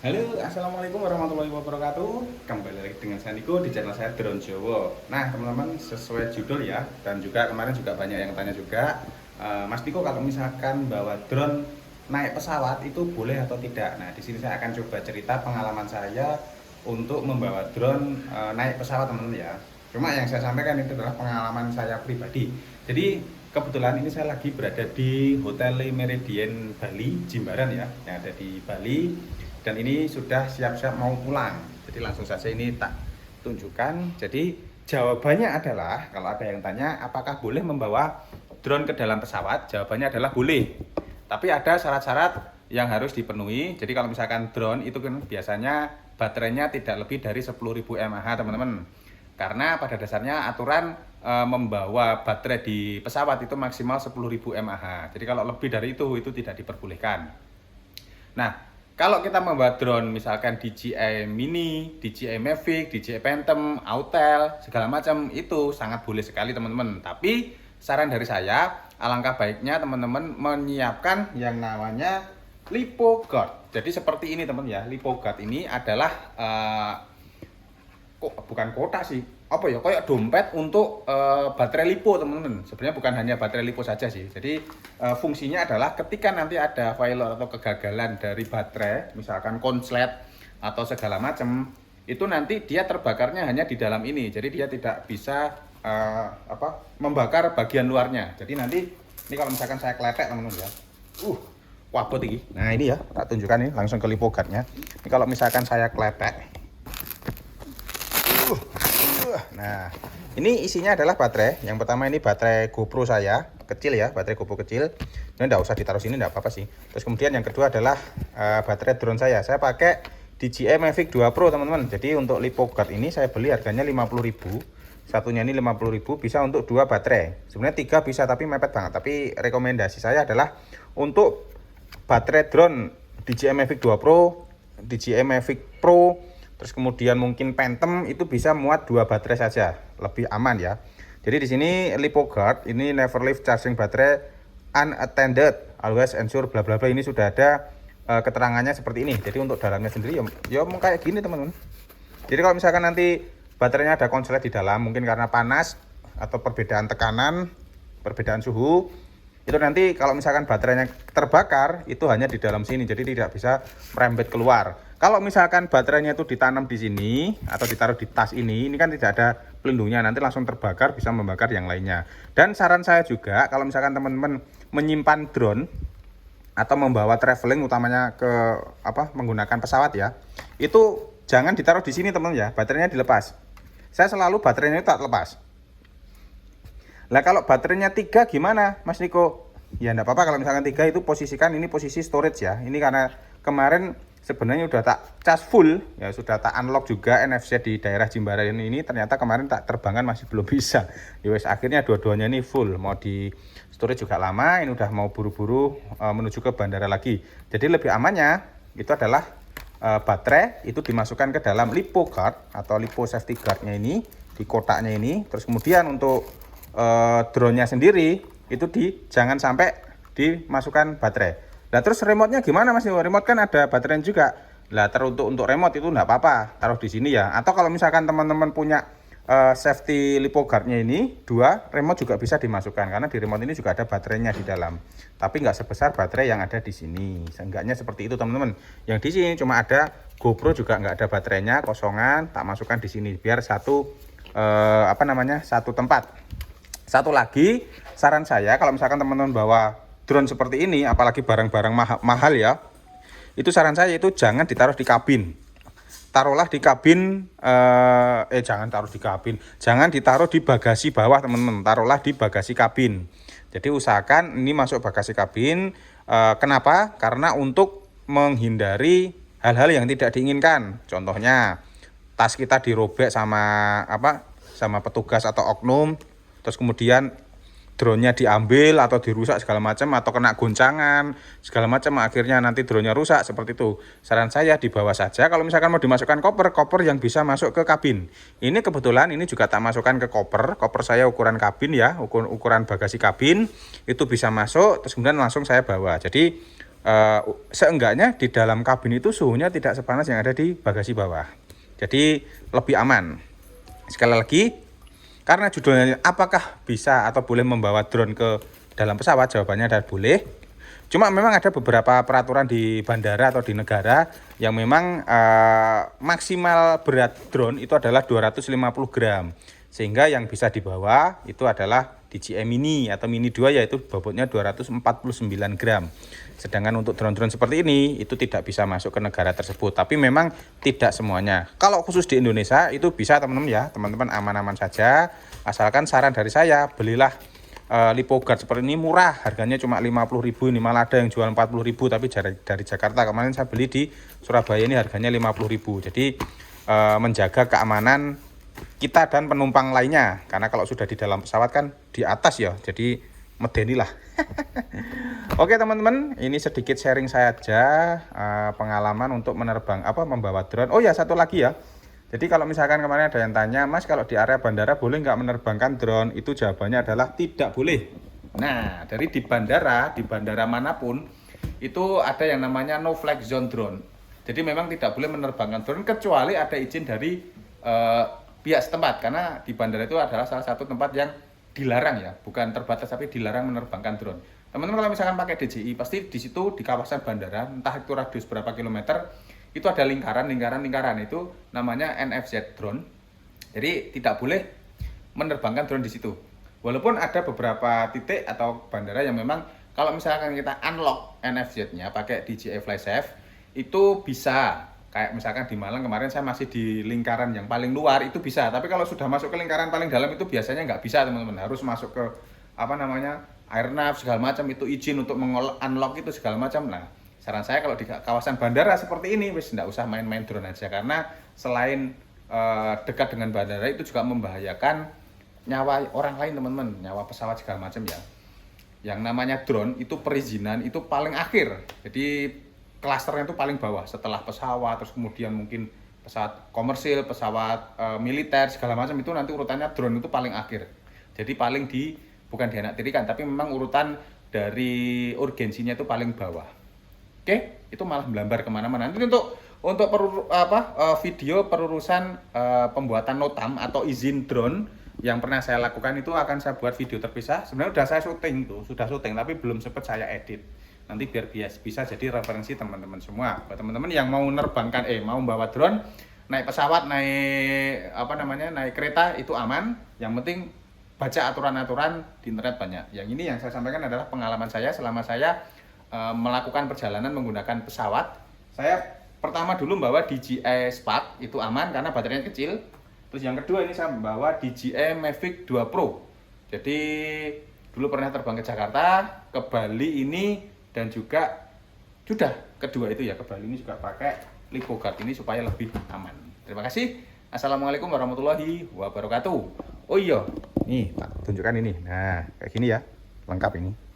Halo, assalamualaikum warahmatullahi wabarakatuh. Kembali lagi dengan saya Niko di channel saya Drone Jowo. Nah, teman-teman, sesuai judul ya, dan juga kemarin juga banyak yang tanya juga, Mas Niko kalau misalkan bawa drone naik pesawat itu boleh atau tidak? Nah, di sini saya akan coba cerita pengalaman saya untuk membawa drone naik pesawat, teman-teman ya. Cuma yang saya sampaikan itu adalah pengalaman saya pribadi. Jadi kebetulan ini saya lagi berada di Hotel Meridian Bali, Jimbaran ya, yang ada di Bali. Dan ini sudah siap-siap mau pulang. Jadi langsung saja ini tak tunjukkan. Jadi jawabannya adalah, kalau ada yang tanya apakah boleh membawa drone ke dalam pesawat, jawabannya adalah boleh. Tapi ada syarat-syarat yang harus dipenuhi. Jadi kalau misalkan drone itu kan biasanya baterainya tidak lebih dari 10.000 mAh, teman-teman. Karena pada dasarnya aturan membawa baterai di pesawat itu maksimal 10.000 mAh. Jadi kalau lebih dari itu tidak diperbolehkan. Nah, kalau kita membawa drone misalkan DJI Mini, DJI Mavic, DJI Phantom, Autel, segala macam itu sangat boleh sekali teman-teman. Tapi saran dari saya, alangkah baiknya teman-teman menyiapkan yang namanya LiPo Guard. Jadi seperti ini teman ya, LiPo Guard ini adalah bukan kotak sih, apa ya, kayak dompet untuk baterai lipo teman-teman. Sebenarnya bukan hanya baterai lipo saja sih. Jadi fungsinya adalah ketika nanti ada failure atau kegagalan dari baterai, misalkan konslet atau segala macam, itu nanti dia terbakarnya hanya di dalam ini. Jadi dia tidak bisa membakar bagian luarnya. Jadi nanti ini kalau misalkan saya kletek teman-teman ya, wabot ini. Nah ini ya, tak tunjukkan nih langsung ke lipo guardnya. Ini kalau misalkan saya kletek. Nah, ini isinya adalah baterai. Yang pertama ini baterai GoPro saya, kecil ya, baterai GoPro kecil. Ini enggak usah ditaruh sini, enggak apa-apa sih. Terus kemudian yang kedua adalah baterai drone saya. Saya pakai DJI Mavic 2 Pro, teman-teman. Jadi untuk LiPo Guard ini saya beli harganya 50.000. Satunya ini 50.000, bisa untuk 2 baterai. Sebenarnya 3 bisa tapi mepet banget. Tapi rekomendasi saya adalah untuk baterai drone DJI Mavic 2 Pro, DJI Mavic Pro, terus kemudian mungkin Phantom itu bisa muat 2 baterai saja, lebih aman ya. Jadi di sini LiPo Guard ini never leave charging baterai unattended, always ensure bla bla bla, ini sudah ada keterangannya seperti ini. Jadi untuk dalamnya sendiri ya mau kayak gini teman-teman. Jadi kalau misalkan nanti baterainya ada konslet di dalam, mungkin karena panas atau perbedaan tekanan, perbedaan suhu, itu nanti kalau misalkan baterainya terbakar itu hanya di dalam sini, jadi tidak bisa merembet keluar. Kalau misalkan baterainya itu ditanam di sini atau ditaruh di tas ini kan tidak ada pelindungnya, nanti langsung terbakar, bisa membakar yang lainnya. Dan saran saya juga kalau misalkan teman-teman menyimpan drone atau membawa traveling utamanya ke menggunakan pesawat ya, itu jangan ditaruh di sini teman ya, baterainya dilepas. Saya selalu baterainya itu tak lepas. Lah kalau baterainya 3 gimana Mas Niko? Ya enggak apa-apa, kalau misalkan 3 itu posisikan, ini posisi storage ya. Ini karena kemarin sebenarnya udah tak cas full ya, sudah tak unlock juga NFC di daerah Jimbaran ini, ternyata kemarin tak terbangkan masih belum bisa. Yowes, akhirnya dua-duanya ini full, mau di storage juga lama, ini udah mau buru-buru menuju ke bandara lagi. Jadi lebih amannya itu adalah baterai itu dimasukkan ke dalam LiPo Guard atau LiPo Safety Guardnya ini, di kotaknya ini. Terus kemudian untuk drone-nya sendiri itu jangan sampai dimasukkan baterai. Nah terus remote-nya gimana Mas? Remote kan ada baterai juga. Lah untuk remote itu enggak apa-apa, taruh di sini ya. Atau kalau misalkan teman-teman punya safety LiPo Guard-nya ini 2, remote juga bisa dimasukkan karena di remote ini juga ada baterainya di dalam. Tapi nggak sebesar baterai yang ada di sini. Seenggaknya seperti itu teman-teman. Yang di sini cuma ada GoPro, juga nggak ada baterainya, kosongan, tak masukkan di sini biar satu satu tempat. Satu lagi saran saya, kalau misalkan teman-teman bawa drone seperti ini, apalagi barang-barang mahal ya, itu saran saya itu jangan ditaruh di kabin. Taruhlah di kabin, jangan taruh di kabin, jangan ditaruh di bagasi bawah teman-teman, taruhlah di bagasi kabin. Jadi usahakan ini masuk bagasi kabin. Kenapa? Karena untuk menghindari hal-hal yang tidak diinginkan. Contohnya tas kita dirobek sama petugas atau oknum, terus kemudian drone-nya diambil atau dirusak segala macam, atau kena goncangan segala macam, akhirnya nanti drone-nya rusak seperti itu. Saran saya dibawa saja. Kalau misalkan mau dimasukkan koper yang bisa masuk ke kabin. Ini kebetulan ini juga tak masukkan ke koper saya ukuran kabin ya, ukuran bagasi kabin itu bisa masuk, terus kemudian langsung saya bawa. Jadi seenggaknya di dalam kabin itu suhunya tidak sepanas yang ada di bagasi bawah. Jadi lebih aman. Sekali lagi, karena judulnya apakah bisa atau boleh membawa drone ke dalam pesawat, jawabannya adalah boleh. Cuma memang ada beberapa peraturan di bandara atau di negara yang memang maksimal berat drone itu adalah 250 gram. Sehingga yang bisa dibawa itu adalah DJI Mini atau Mini 2, yaitu bobotnya 249 gram. Sedangkan untuk drone-drone seperti ini itu tidak bisa masuk ke negara tersebut. Tapi memang tidak semuanya. Kalau khusus di Indonesia itu bisa teman-teman ya, teman-teman aman-aman saja. Asalkan saran dari saya, belilah LipoGuard seperti ini, murah, harganya cuma 50.000. Ini malah ada yang jual 40.000, tapi dari Jakarta. Kemarin saya beli di Surabaya ini harganya 50.000. Jadi menjaga keamanan kita dan penumpang lainnya, karena kalau sudah di dalam pesawat kan di atas ya, jadi medeni lah. Oke teman-teman, ini sedikit sharing saya aja pengalaman untuk membawa drone. Oh ya, satu lagi ya. Jadi kalau misalkan kemarin ada yang tanya, Mas kalau di area bandara boleh nggak menerbangkan drone? Itu jawabannya adalah tidak boleh. Nah, dari di bandara manapun, itu ada yang namanya no flag zone drone. Jadi memang tidak boleh menerbangkan drone kecuali ada izin dari pihak setempat. Karena di bandara itu adalah salah satu tempat yang dilarang ya, bukan terbatas tapi dilarang menerbangkan drone. Teman-teman kalau misalkan pakai DJI, pasti di situ di kawasan bandara, entah itu radius berapa kilometer, itu ada lingkaran itu namanya NFZ drone. Jadi tidak boleh menerbangkan drone di situ. Walaupun ada beberapa titik atau bandara yang memang kalau misalkan kita unlock NFZ-nya pakai DJI FlySafe itu bisa. Kayak misalkan di Malang kemarin saya masih di lingkaran yang paling luar itu bisa. Tapi kalau sudah masuk ke lingkaran paling dalam itu biasanya nggak bisa teman-teman. Harus masuk ke airnav segala macam, itu izin untuk unlock itu segala macam. Nah, saran saya kalau di kawasan bandara seperti ini wis nggak usah main-main drone aja, karena selain dekat dengan bandara itu juga membahayakan nyawa orang lain teman-teman, nyawa pesawat segala macam ya. Yang namanya drone itu perizinan itu paling akhir, jadi klasternya itu paling bawah setelah pesawat, terus kemudian mungkin pesawat komersil, pesawat militer segala macam, itu nanti urutannya drone itu paling akhir. Jadi bukan dianaktirikan, tapi memang urutan dari urgensinya itu paling bawah. Oke, itu malah melambar kemana-mana. Nanti untuk video perurusan pembuatan notam atau izin drone yang pernah saya lakukan itu akan saya buat video terpisah. Sebenarnya sudah syuting, tapi belum sempat saya edit. Nanti biar bisa jadi referensi teman-teman semua. Buat teman-teman yang mau mau membawa drone, naik pesawat, naik kereta itu aman. Yang penting baca aturan-aturan di internet banyak. Yang ini yang saya sampaikan adalah pengalaman saya selama saya melakukan perjalanan menggunakan pesawat. Saya pertama dulu membawa DJI Spark, itu aman karena baterainya kecil. Terus yang kedua ini saya membawa DJI Mavic 2 Pro. Jadi dulu pernah terbang ke Jakarta, ke Bali ini, dan juga sudah kedua itu ya ke Bali ini juga pakai LipoGuard ini supaya lebih aman. Terima kasih. Assalamualaikum warahmatullahi wabarakatuh. Oh iya, nih tak tunjukkan ini. Nah, kayak gini ya, lengkap ini.